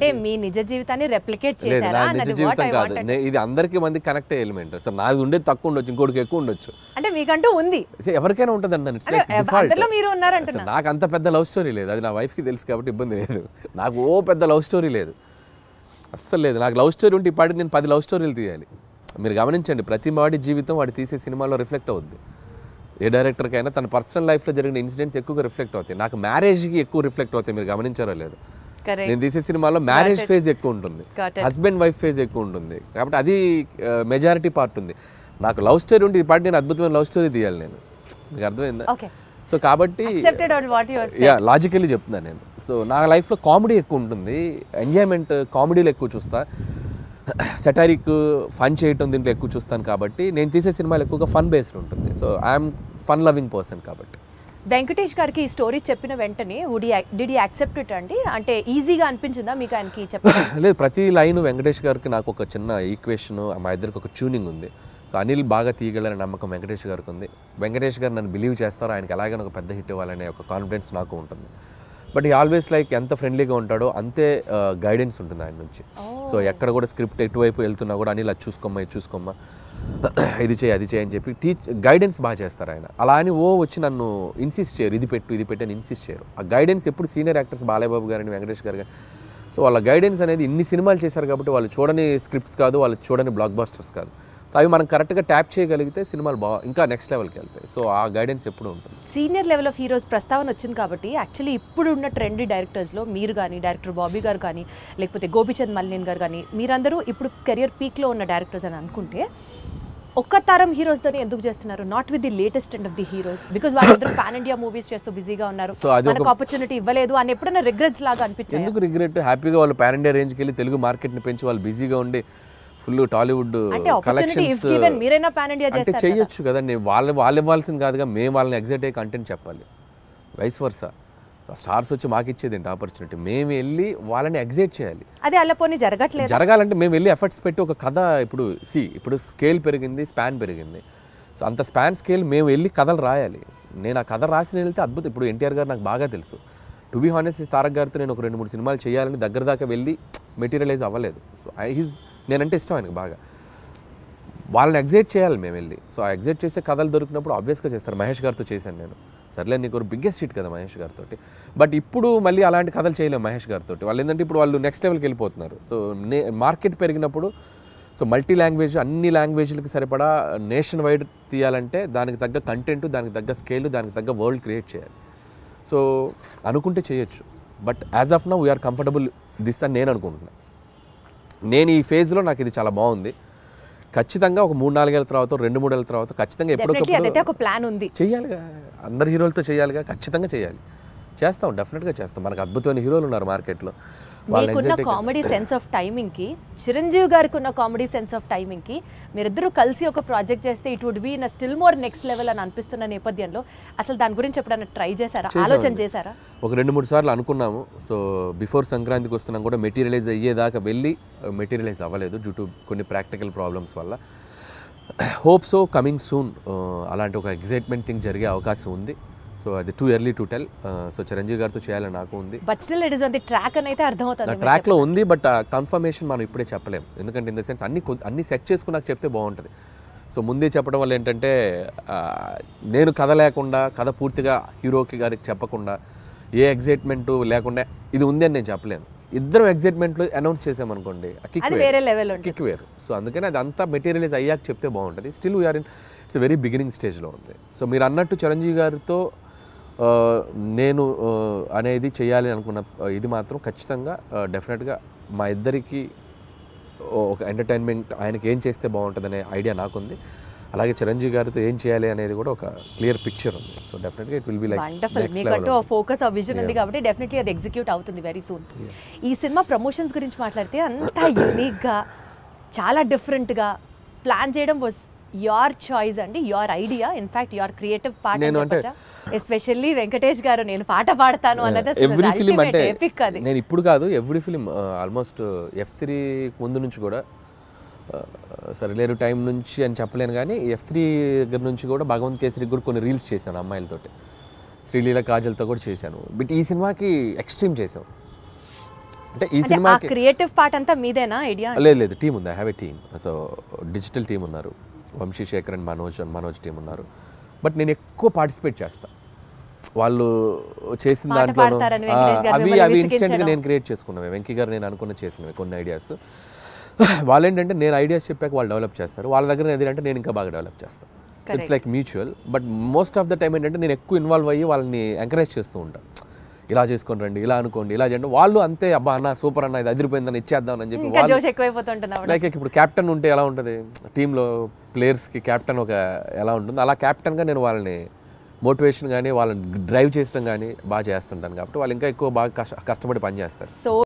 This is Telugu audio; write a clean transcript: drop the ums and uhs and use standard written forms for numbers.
అంటే మీ నిజ జీవితాన్ని రెప్లికేట్ లేదు, చేశారా నా నిజ అన్నది జీవితం what I కాదు. wanted. ఇది అందరికీ మంది కనెక్ట్ అయ్యే ఎలిమెంట్. సో నాది ఉండేది తక్కువ ఉండొచ్చు, ఇంకోటికి ఎక్కువ ఉండొచ్చు. అంటే మీకంటూ ఉంది, ఎవరికైనా ఉంటుంది అండి. అందులో మీరు ఉన్నారంటున్నా. నాకు అంత పెద్ద లవ్ స్టోరీ లేదు, అది నా వైఫ్కి తెలుసు కాబట్టి ఇబ్బంది లేదు. నాకు పెద్ద లవ్ స్టోరీ లేదు, అస్సలు లేదు. నాకు లవ్ స్టోరీ ఉంటే ఇప్పటికి నేను 10 లవ్ స్టోరీలు తీయాలి. మీరు గమనించండి, ప్రతి వాడి జీవితం వాడు తీసే సినిమాలో రిఫ్లెక్ట్ అవుద్ది. ఏ డైరెక్టర్కైనా తన పర్సనల్ లైఫ్లో జరిగిన ఇన్సిడెంట్స్ ఎక్కువగా రిఫ్లెక్ట్ అవుతాయి. నాకు మ్యారేజ్కి ఎక్కువ రిఫ్లెక్ట్ అవుతాయి. మీరు గమనించారో లేదు, నేను తీసే సినిమాలో మ్యారేజ్ ఫేజ్ ఎక్కువ ఉంటుంది, హస్బెండ్ వైఫ్ ఫేజ్ ఎక్కువ ఉంటుంది. కాబట్టి అది మెజారిటీ పార్ట్ ఉంది. నాకు లవ్ స్టోరీ ఉంటే ఈ పార్ట్ నేను అద్భుతమైన లవ్ స్టోరీ తీయాలి నేను. మీకు అర్థమైందా? సో కాబట్టి లాజికల్లీ చెప్తున్నాను నేను. సో నా లైఫ్లో కామెడీ ఎక్కువ ఉంటుంది, ఎంజాయ్మెంట్ కామెడీలో ఎక్కువ చూస్తా, సెటారిక్ ఫన్ చేయటం దీంట్లో ఎక్కువ చూస్తాను. కాబట్టి నేను తీసే సినిమాలు ఎక్కువగా ఫన్ బేస్డ్ ఉంటుంది. So I'm fun loving person. కాబట్టి వెంకటేష్ గారికి ఈ స్టోరీ చెప్పిన వెంటనే డిడ్ యూ యాక్సెప్ట్ ఇట్ అండి? అంటే ఈజీగా అనిపించిందా మీకు ఆయనకి చెప్పడం? లేదు, ప్రతి లైన్ వెంకటేష్ గారికి నాకు ఒక చిన్న ఈక్వేషన్, మా ఇద్దరికి ఒక ట్యూనింగ్ ఉంది. సో అనిల్ బాగా తీయగలనే నమ్మకం వెంకటేష్ గారికి ఉంది. వెంకటేష్ గారు నన్ను బిలీవ్ చేస్తారో, ఆయనకి ఎలాగైనా ఒక పెద్ద హిట్ ఇవ్వాలనే ఒక కాన్ఫిడెన్స్ నాకు ఉంటుంది. బట్ ఈ ఆల్వేస్ లైక్ ఎంత ఫ్రెండ్లీగా ఉంటాడో అంతే గైడెన్స్ ఉంటుంది ఆయన నుంచి. సో ఎక్కడ కూడా స్క్రిప్ట్ ఎటువైపు వెళ్తున్నా కూడా అనిల్ అది చూసుకోమ్మా, ఇది చూసుకోమ్మా, ఇది చేయి, అది చేయి అని చెప్పి గైడెన్స్ బాగా చేస్తారు ఆయన. అలా అని వచ్చి నన్ను ఇన్సిస్ట్ చేయరు, ఇది పెట్టు అని ఇన్సిస్ట్ చేయరు. ఆ గైడెన్స్ ఎప్పుడు సీనియర్ యాక్టర్స్ బాలయ్యబాబు గారని, వెంకటేష్ గారు కానీ, సో వాళ్ళ గైడెన్స్ అనేది ఇన్ని సినిమాలు చేశారు కాబట్టి వాళ్ళు చూడని స్క్రిప్ట్స్ కాదు, వాళ్ళు చూడని బ్లాక్ బస్టర్స్ కాదు. సో అవి మనం కరెక్ట్గా ట్యాప్ చేయగలిగితే సినిమాలు ఇంకా నెక్స్ట్ లెవెల్కి వెళ్తాయి. సో ఆ గైడెన్స్ ఎప్పుడు ఉంటుంది. సీనియర్ లెవెల్ ఆఫ్ హీరోస్ ప్రస్తావన వచ్చింది కాబట్టి యాక్చువల్లీ ఇప్పుడు ఉన్న ట్రెండీ డైరెక్టర్స్లో మీరు కానీ, డైరెక్టర్ బాబీ గారు కానీ, లేకపోతే గోపిచంద్ మల్లిన్ గారు కానీ, మీరందరూ ఇప్పుడు కెరియర్ పీక్లో ఉన్న డైరెక్టర్స్ అని అనుకుంటే ఒక్క తరం హీరోస్తోనే ఎందుకు చేస్తున్నారు? Not with the latest and of the heroes, because వాళ్ళందరూ పాన్ ఇండియా మూవీస్ చేస్తూ బిజీగా ఉన్నారు, మనకు ఆపర్చునిటీ ఇవ్వలేదు అని ఎప్పుడైనా రిగ్రెట్స్ లాగా అనిపించింది? ఎందుకు రిగ్రెట్? హ్యాపీగా వాళ్ళు పాన్ ఇండియా రేంజ్కి వెళ్ళి తెలుగు మార్కెట్ని పెంచి వాళ్ళు బిజీగా ఉండి ఫుల్ టాలీవుడ్ కలెక్షన్స్ అంటే చేయొచ్చు కదండి. వాళ్ళు ఇవ్వాల్సింది కాదుగా, మేము వాళ్ళని ఎగ్జైట్ అయ్యే కంటెంట్ చెప్పాలి. వైస్ వర్సా, స్టార్స్ వచ్చి మాకు ఇచ్చేది ఏంటి ఆపర్చునిటీ? మేము వెళ్ళి వాళ్ళని ఎగ్జైట్ చేయాలి. అదే అల్లపోని జరగట్లేదు. జరగాలంటే మేము వెళ్ళి ఎఫర్ట్స్ పెట్టి ఒక కథ, ఇప్పుడు స్కేల్ పెరిగింది, స్పాన్ పెరిగింది. సో అంత స్పాన్ స్కేల్ మేము వెళ్ళి కథలు రాయాలి. నేను ఆ కథ రాసి వెళ్తే అద్భుతం. ఇప్పుడు ఎన్టీఆర్ గారు నాకు బాగా తెలుసు. టు బీ హానెస్ట్, తారక్ గారితో నేను ఒక 2-3 సినిమాలు చేయాలని దగ్గర దాకా వెళ్ళి మెటీరియలైజ్ అవ్వలేదు. సో నేనంటే ఇష్టం ఆయనకు బాగా. వాళ్ళని ఎగ్జైట్ చేయాలి మేము వెళ్ళి. సో ఆ ఎగ్జైట్ చేసే కథలు దొరికినప్పుడు ఆబ్వియస్గా చేస్తారు. మహేష్ గారితో చేశాను నేను. సర్లే, నీకు బిగ్గెస్ట్ హిట్ కదా మహేష్ గారితో. బట్ ఇప్పుడు మళ్ళీ అలాంటి కథలు చేయలేము మహేష్ గారితో. వాళ్ళు ఏంటంటే ఇప్పుడు వాళ్ళు నెక్స్ట్ లెవెల్కి వెళ్ళిపోతున్నారు. సో మార్కెట్ పెరిగినప్పుడు, సో మల్టీ లాంగ్వేజ్, అన్ని లాంగ్వేజ్లకి సరిపడా నేషన్ వైడ్ తీయాలంటే దానికి తగ్గ కంటెంట్, దానికి తగ్గ స్కేల్, దానికి తగ్గ వరల్డ్ క్రియేట్ చేయాలి. సో అనుకుంటే చేయొచ్చు. But as of now we are comfortable this అని నేను అనుకుంటున్నాను. నేను ఈ ఫేజ్లో నాకు ఇది చాలా బాగుంది. ఖచ్చితంగా ఒక 3-4 ఏళ్ళ తర్వాత, 2-3 ఏళ్ళ తర్వాత ఖచ్చితంగా ఎప్పటికప్పుడు ప్లాన్ ఉంది, చేయాలిగా. అందరు హీరోలతో చేయాలిగా, ఖచ్చితంగా చేయాలి. చేస్తాం, డెఫినెట్గా చేస్తాం. మనకు అద్భుతమైన హీరోలు ఉన్నారు మార్కెట్లో. మీకున్న కామెడీ సెన్స్ ఆఫ్ టైమింగ్కి, చిరంజీవి గారికి ఉన్న కామెడీ సెన్స్ ఆఫ్ టైమింగ్కి మీరిద్దరూ కలిసి ఒక ప్రాజెక్ట్ చేస్తే it would be in still more next level అని అనిపిస్తున్న నేపథ్యంలో అసలు దాని గురించి ఎప్పుడైనా ట్రై చేశారా, ఆలోచన చేశారా? ఒక 2-3 సార్లు అనుకున్నాము. సో బిఫోర్ సంక్రాంతికి వస్తున్నాం కూడా మెటీరియలైజ్ అయ్యేదాకా వెళ్ళి మెటీరియలైజ్ అవ్వలేదు డ్యూ టు కొన్ని ప్రాక్టికల్ ప్రాబ్లమ్స్ వల్ల. హోప్ సో కమింగ్ సూన్ అలాంటి ఒక ఎగ్జైట్మెంట్ థింగ్ జరిగే అవకాశం ఉంది. సో అది too early to tell. So Chiranjeevi గారితో చేయాలని నాకు ఉంది. But still it is on the track అని అయితే అర్థమవుతుంది. ట్రాక్లో ఉంది, బట్ కన్ఫర్మేషన్ మనం ఇప్పుడే చెప్పలేము. ఎందుకంటే ఇన్ ద సెన్స్ అన్ని సెట్ చేసుకుని నాకు చెప్తే బాగుంటుంది. సో ముందే చెప్పడం వల్ల ఏంటంటే నేను కథ లేకుండా, కథ పూర్తిగా హీరోకి గారికి చెప్పకుండా, ఏ ఎగ్జైట్మెంట్ లేకుండా ఇది ఉంది అని నేను చెప్పలేను. ఇద్దరం ఎగ్జైట్మెంట్లో అనౌన్స్ చేసామనుకోండి, కిక్ వేరు. సో అందుకని అది అంతా మెటీరియలైజ్ అయ్యాక చెప్తే బాగుంటుంది. Still we are in its very beginning స్టేజ్లో ఉంది. సో మీరు అన్నట్టు చిరంజీవి గారితో నేను అనేది చేయాలి అనుకున్న ఇది మాత్రం ఖచ్చితంగా డెఫినెట్గా మా ఇద్దరికి ఒక ఎంటర్టైన్మెంట్, ఆయనకి ఏం చేస్తే బాగుంటుందనే ఐడియా నాకుంది. అలాగే చిరంజీవి గారితో ఏం చేయాలి అనేది కూడా ఒక క్లియర్ పిక్చర్ ఉంది. సో డెఫినెట్గా it will be like focus ఆ విజన్ ఉంది కాబట్టి డెఫినెట్లీ అది ఎగ్జిక్యూట్ అవుతుంది వెరీ సూన్. ఈ సినిమా ప్రమోషన్స్ గురించి మాట్లాడితే అంతా యూనిక్గా, చాలా డిఫరెంట్గా ప్లాన్ చేయడం వాజ్ యువర్ చాయిస్ అండి, your idea, in fact your creative part. Especially Venkatesh గారు నేను పాట పాడతాను అన్నది ఎవ్రీ ఫిలిం అంటే నేను ఇప్పుడు కాదు, ఎవ్రీ ఫిలిం ఆల్మోస్ట్ F3 ముందు నుంచి కూడా, సరిలేరు టైం నుంచి అని చెప్పలేను కానీ F3 దగ్గర నుంచి కూడా భగవంత్ కేసరికి కూడా కొన్ని రీల్స్ చేశాను అమ్మాయిలతోటి, శ్రీలీల కాజల్తో కూడా చేశాను. బట్ ఈ సినిమాకి ఎక్స్ట్రీమ్ చేసాం. అంటే ఈ అంటే ఆ సినిమాకి క్రియేటివ్ పార్ట్ అంతా మీదేనా ఐడియా? లేదు టీం ఉంది, I have a team. So digital team ఉన్నారు, వంశీశేఖర్ అండ్ మనోజ్ టీం ఉన్నారు. బట్ నేను ఎక్కువ పార్టిసిపేట్ చేస్తాను. వాళ్ళు చేసిన పాట దాంట్లో పాడతారని వెంకటేష్ గారు అవి మిమ్మల్ని అవి ఇన్స్టెంట్గా విసిగించడం. నేను క్రియేట్ చేసుకున్నవి. వెంకీ గారు నేను అనుకున్న చేసినవి కొన్ని ఐడియాస్. వాళ్ళు ఏంటంటే నేను ఐడియాస్ చెప్పాక వాళ్ళు డెవలప్ చేస్తారు, వాళ్ళ దగ్గర ఏదంటే నేను ఇంకా బాగా డెవలప్ చేస్తాను. So it's like mutual. But most of the time ఏంటంటే నేను ఎక్కువ ఇన్వాల్వ్ అయ్యి వాళ్ళని ఎంకరేజ్ చేస్తూ ఉంటాను. ఇలా చేసుకొని రండి, ఇలా అనుకోండి, ఇలా చేయండి. వాళ్ళు అంతే, అబ్బా అన్న సూపర్ అన్న, ఇది అదిరిపోయిందని ఇచ్చేద్దాం అని చెప్పి ఇంకా జోష్ ఎక్కువైపోతుంటున్నావు. లైక్ ఇప్పుడు క్యాప్టెన్ ఉంటే ఎలా ఉంటుంది టీంలో, ప్లేయర్స్కి క్యాప్టెన్ ఒక ఎలా ఉంటుంది, అలా క్యాప్టెన్గా నేను వాళ్ళని మోటివేషన్ కానీ వాళ్ళని డ్రైవ్ చేయడం కానీ బాగా చేస్తుంటాను. కాబట్టి వాళ్ళు ఇంకా ఎక్కువ బాగా కష్టపడి పని చేస్తారు. సో